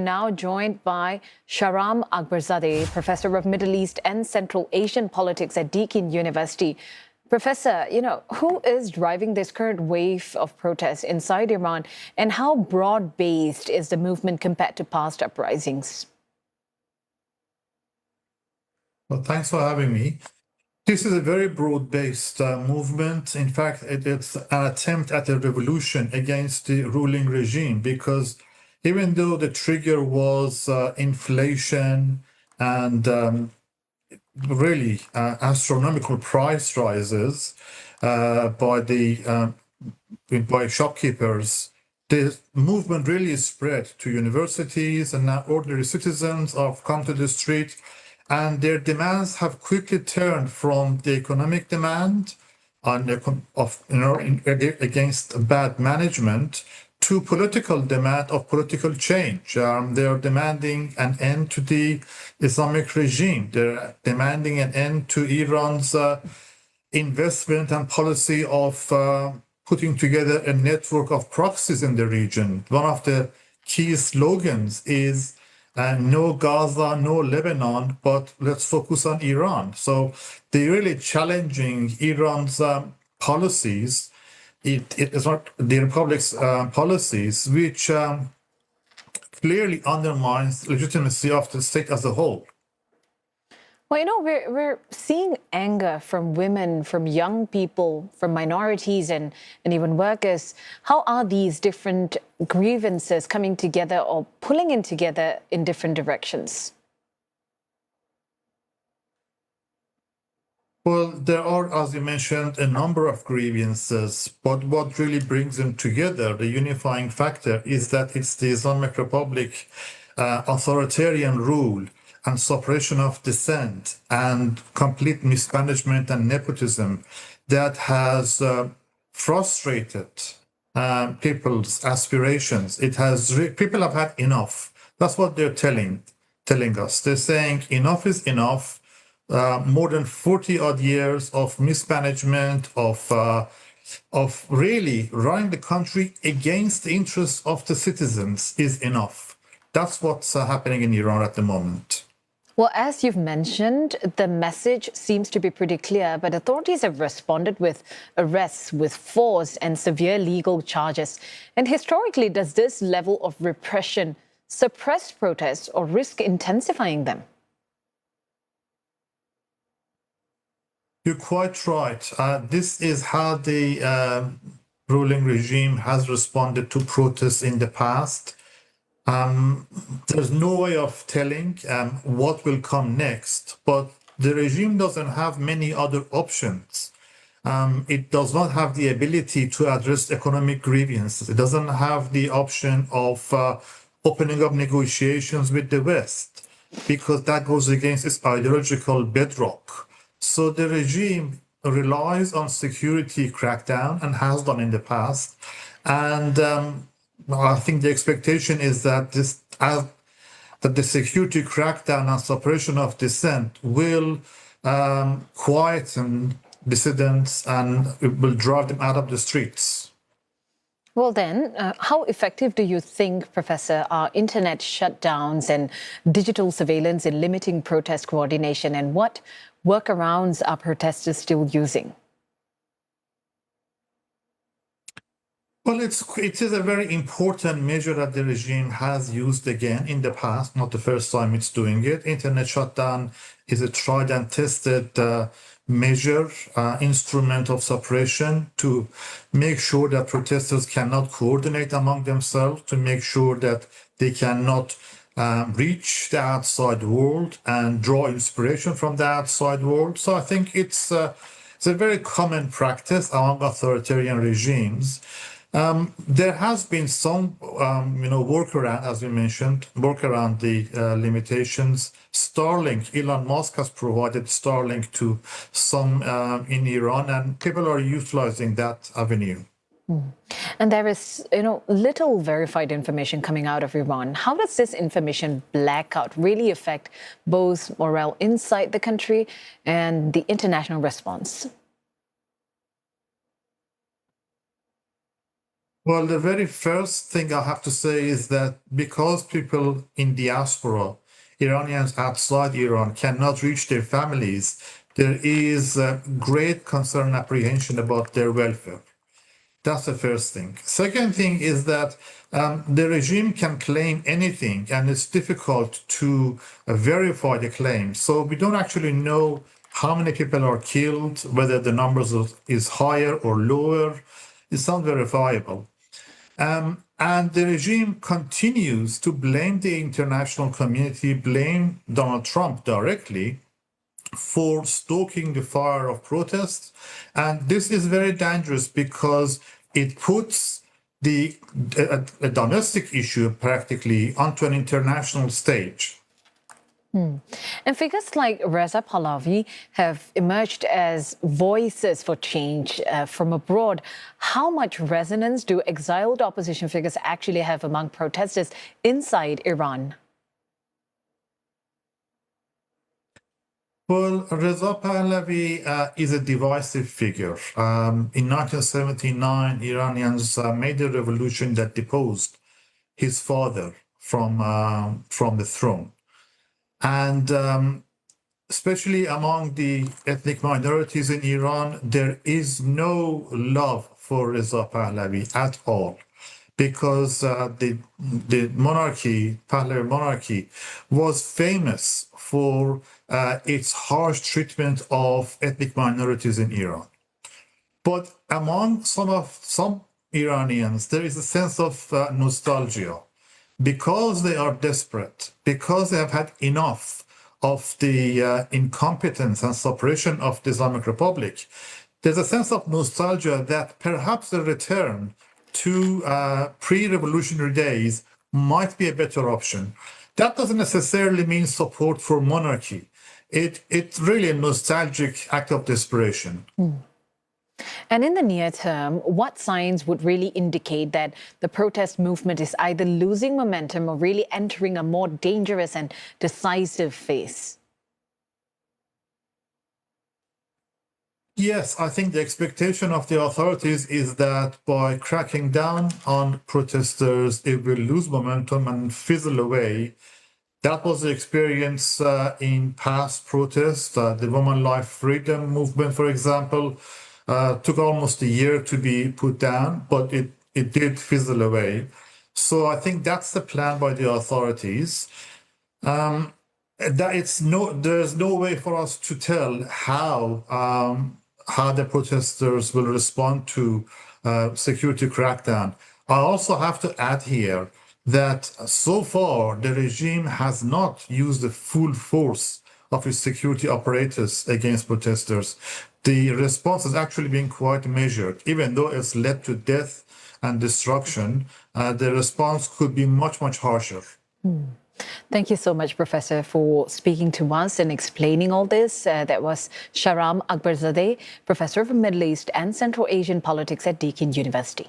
now joined by Shahram Akbarzadeh, Professor of Middle East and Central Asian Politics at Deakin University. Professor, who is driving this current wave of protests inside Iran, and how broad-based is the movement compared to past uprisings? Well, thanks for having me. This is a very broad-based movement. In fact, it's an attempt at a revolution against the ruling regime, because even though the trigger was inflation and really astronomical price rises by shopkeepers, the movement really spread to universities, and now ordinary citizens have come to the street. And their demands have quickly turned from the economic demand against bad management to political demand of political change. They are demanding an end to the Islamic regime. They're demanding an end to Iran's investment and policy of putting together a network of proxies in the region. One of the key slogans is no Gaza, no Lebanon, but let's focus on Iran. So they're really challenging Iran's policies. It is not the Republic's policies, which clearly undermines the legitimacy of the state as a whole. Well, we're seeing anger from women, from young people, from minorities and even workers. How are these different grievances coming together or pulling in together in different directions? Well, there are, as you mentioned, a number of grievances, but what really brings them together, the unifying factor, is that it's the Islamic Republic authoritarian rule and suppression of dissent and complete mismanagement and nepotism that has frustrated people's aspirations. People have had enough. That's what they're telling us. They're saying enough is enough. More than 40 odd years of mismanagement, of really running the country against the interests of the citizens is enough. That's what's happening in Iran at the moment. Well, as you've mentioned, the message seems to be pretty clear, but authorities have responded with arrests, with force and severe legal charges. And historically, does this level of repression suppress protests or risk intensifying them? You're quite right. This is how the ruling regime has responded to protests in the past. There's no way of telling what will come next, but the regime doesn't have many other options. It does not have the ability to address economic grievances. It doesn't have the option of opening up negotiations with the West, because that goes against its ideological bedrock. So the regime relies on security crackdown and has done in the past. And I think the expectation is that that the security crackdown and suppression of dissent will quieten dissidents and it will drive them out of the streets. Well, then, how effective do you think, Professor, are internet shutdowns and digital surveillance in limiting protest coordination, and what workarounds are protesters still using? Well, it is a very important measure that the regime has used again in the past, not the first time it's doing it. Internet shutdown is a tried and tested measure, instrument of suppression to make sure that protesters cannot coordinate among themselves, to make sure that they cannot reach the outside world and draw inspiration from the outside world. So I think it's a very common practice among authoritarian regimes. There has been some, workaround, as you mentioned, workaround the limitations. Starlink, Elon Musk has provided Starlink to some in Iran, and people are utilizing that avenue. And there is, little verified information coming out of Iran. How does this information blackout really affect both morale inside the country and the international response? Well, the very first thing I have to say is that because people in diaspora, Iranians outside Iran, cannot reach their families, there is great concern and apprehension about their welfare. That's the first thing. Second thing is that the regime can claim anything, and it's difficult to verify the claim. So we don't actually know how many people are killed, whether the numbers is higher or lower. It's not verifiable. And the regime continues to blame the international community, blame Donald Trump directly for stoking the fire of protests. And this is very dangerous because it puts a domestic issue practically onto an international stage. And figures like Reza Pahlavi have emerged as voices for change from abroad. How much resonance do exiled opposition figures actually have among protesters inside Iran? Well, Reza Pahlavi is a divisive figure. In 1979, Iranians made a revolution that deposed his father from the throne. And especially among the ethnic minorities in Iran, there is no love for Reza Pahlavi at all, because the monarchy, Pahlavi monarchy, was famous for its harsh treatment of ethnic minorities in Iran. But among some Iranians, there is a sense of nostalgia, because they are desperate, because they have had enough of the incompetence and suppression of the Islamic Republic. There's a sense of nostalgia that perhaps a return to pre-revolutionary days might be a better option. That doesn't necessarily mean support for monarchy. It's really a nostalgic act of desperation. And in the near term, what signs would really indicate that the protest movement is either losing momentum or really entering a more dangerous and decisive phase? Yes, I think the expectation of the authorities is that by cracking down on protesters, it will lose momentum and fizzle away. That was the experience in past protests. The Women Life Freedom movement, for example, took almost a year to be put down, but it did fizzle away. So I think that's the plan by the authorities. There's no way for us to tell how the protesters will respond to security crackdown. I also have to add here that so far the regime has not used the full force of its security apparatus against protesters. The response has actually been quite measured. Even though it's led to death and destruction, the response could be much, much harsher. Thank you so much, Professor, for speaking to us and explaining all this. That was Shahram Akbarzadeh, Professor of Middle East and Central Asian Politics at Deakin University.